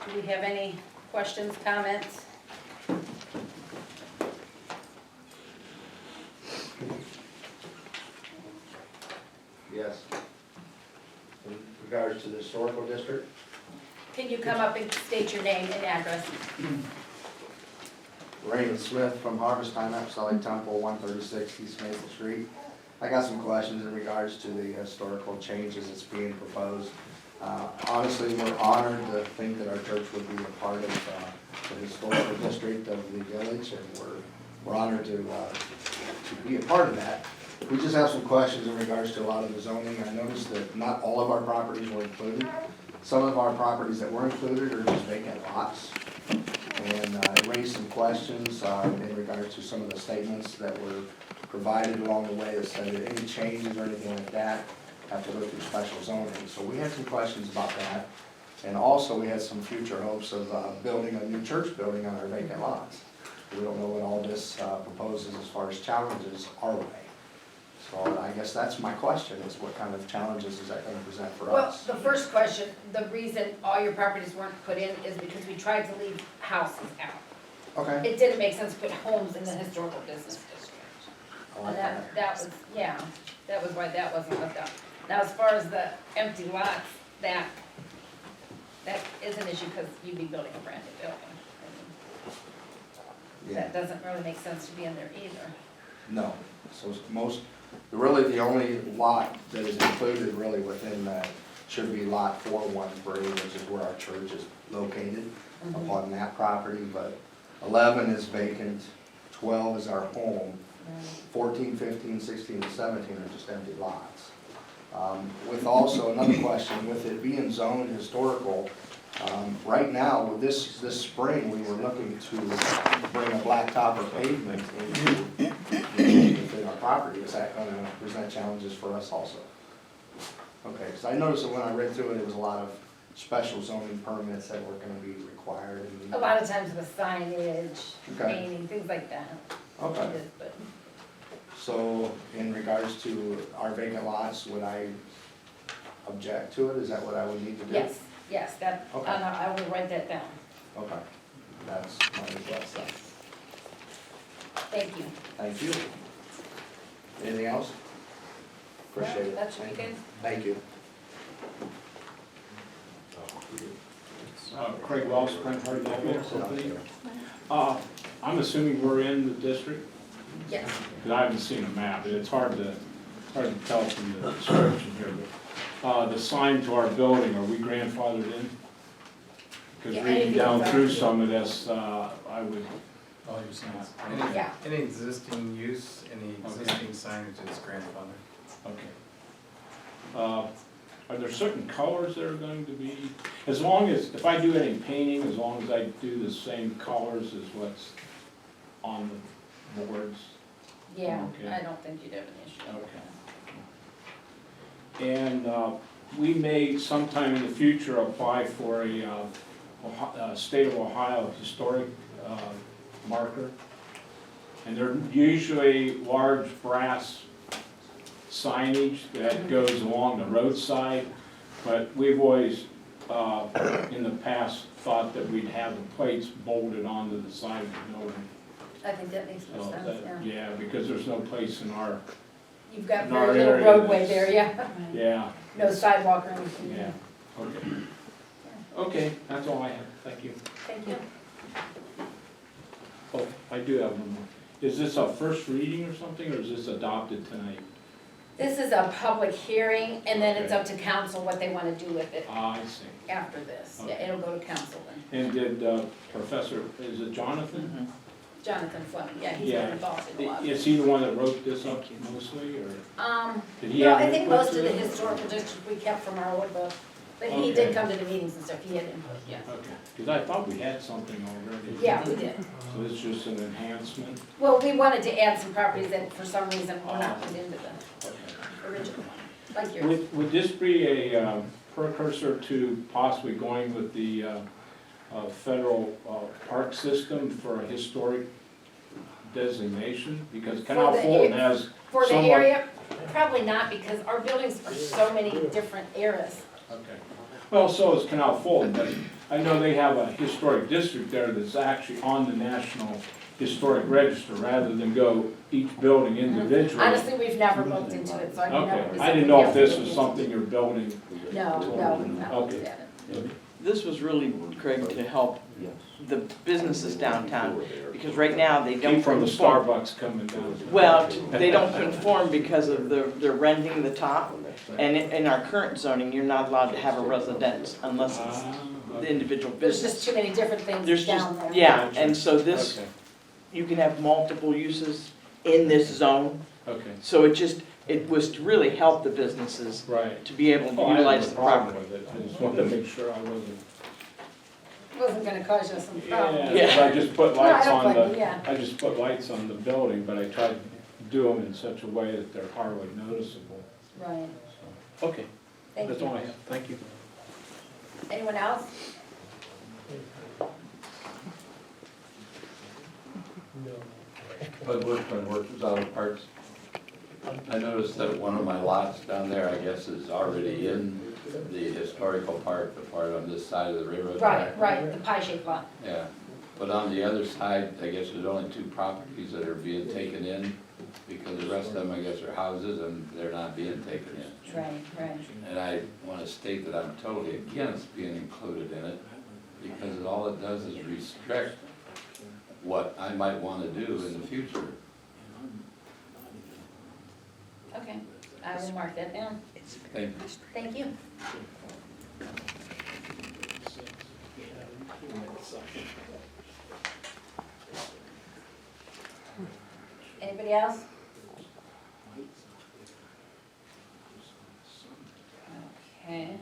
Do we have any questions, comments? Yes. In regards to the historical district, Can you come up and state your name and address? Raymond Smith from Harvest Time Apostolic Temple, 136 East Maple Street. I got some questions in regards to the historical changes that's being proposed. Honestly, we're honored to think that our church would be a part of the historical district of the village, and we're honored to be a part of that. We just have some questions in regards to a lot of the zoning. I noticed that not all of our properties were included. Some of our properties that were included are just vacant lots. And it raised some questions in regards to some of the statements that were provided along the way that said that any changes or anything like that have to go through special zoning. So we had some questions about that. And also we had some future hopes of building a new church building on our vacant lots. We don't know what all this proposes as far as challenges our way. So I guess that's my question, is what kind of challenges is that going to present for Well, us? the first question, the reason all your properties weren't put in is because we tried to leave houses out. Okay. It didn't make sense to put homes in the historical business district. I like And that. that was, yeah, that was why that wasn't left out. Now, as far as the empty lots, that is an issue because you'd be building a brand new building. Yeah. That doesn't really make sense to be in there either. No. So really the only lot that is included really within that should be lot 413, which is where our church is located upon that property. But 11 is vacant, 12 is our home, 14, 15, 16, and 17 are just empty lots. With also another question, with it being zoned historical, right now, with this spring, we were looking to bring a blacktop or pavement into within our property. Is that going to present challenges for us also? Okay, because I noticed that when I read through it, there was a lot of special zoning permits that were going to be required. A lot of times with signage, Okay. painting, things like that. Okay. It is, but So in regards to our vacant lots, would I object to it? Is that what I would need to do? yes, that, Okay. I will write that down. Okay, that's my request then. Thank you. Thank you. Anything else? Appreciate it. That should be good. Thank you. Craig Wells, Hartville Village. I'm assuming we're in the district, Yes. because I haven't seen a map, and it's hard to tell from the description here, but the sign to our building, are we grandfathered in? Because Yeah, reading anything down that's through actually- some of this, I would, Oh, you're saying, Yeah. any existing use, any existing signage is grandfathered. okay. Are there certain colors that are going to be, as long as, if I do any painting, as long as I do the same colors as what's on the boards? Yeah, Okay. I don't think you'd have an issue. Okay. And we may sometime in the future apply for a state of Ohio historic marker. And they're usually large brass signage that goes along the roadside. But we've always, in the past, thought that we'd have the plates bolted onto the side of the building. I think that makes more So sense, that- yeah. Yeah, because there's no place in our, You've got in our very little area roadway that's- there, yeah. yeah. No sidewalk or anything. Yeah, okay. Okay, that's all I have, thank you. Thank you. Oh, I do have one more. Is this a first reading or something, or is this adopted tonight? This is a public hearing, and then it's Okay. up to council what they want to do with it Ah, I see. after this. Yeah, Okay. it'll go to council then. And did Professor, is it Jonathan? Jonathan Fleming, yeah, he's Yeah. been involved in a lot of it. Is he the one that wrote this up mostly, or? Did he No, have I think input most to of the it? historical district we kept from our old book, but he Okay. did come to the meetings and stuff, he had input, yeah. Okay, because I thought we had something already. Yeah, we did. So it's just an enhancement? Well, we wanted to add some properties that for some reason were not put into the Okay. original one, like yours. Would this be a precursor to possibly going with the federal park system for a historic designation? Because Canal For the Fulton area- has For the somewhat- area, probably not, because our buildings are so many different eras. Okay. Well, so is Canal Fulton, but I know they have a historic district there that's actually on the National Historic Register, rather than go each building individually. Honestly, we've never looked into it, so I don't know. Okay, I didn't know if this was something you're building. No, we've not looked Okay. at it. This was really, Craig, to help the businesses downtown, because right now they don't Keep from the conform. Starbucks coming down. Well, they don't conform because of they're renting the top, and in our current zoning, you're not allowed to have a residence unless it's the individual There's just business. too many different things There's just, down there. yeah, and so this, Okay, you can have multiple uses in this zone, okay, so it was to really help the businesses right. to be able Oh, to I have utilize no the problem property. with it. I just wanted to make sure I wasn't. Wasn't gonna cause you some problems. Yeah, 'cause I just put No, I lights don't on blame you, the, yeah. I just put lights on the building, but I tried to do them in such a way that they're hardly noticeable. Right, Okay, thank that's all you. I have, thank you. Anyone else? Bud Workman works out of Parks. I noticed that one of my lots down there, I guess, is already in the historical part, the part on this side of the railroad track. Right, the pie-shaped lot. Yeah, but on the other side, I guess there's only 2 properties that are being taken in, because the rest of them, I guess, are houses and they're not being taken in. Right. And I wanna state that I'm totally against being included in it, because all it does is restrict what I might wanna do in the future. Okay, I will mark that down. Thank you. Thank you. Anybody else? Okay.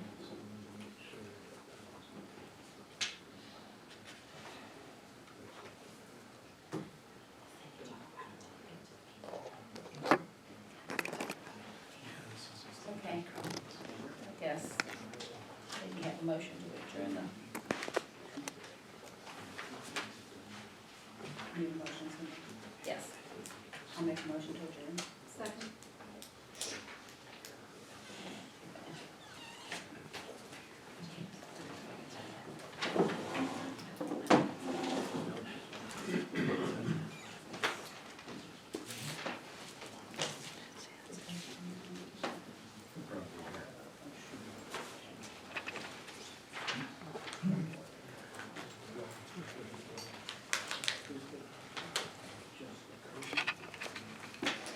Okay, I guess, maybe have a motion to adjourn the. Need a motion, Yes. I'll make a motion to adjourn.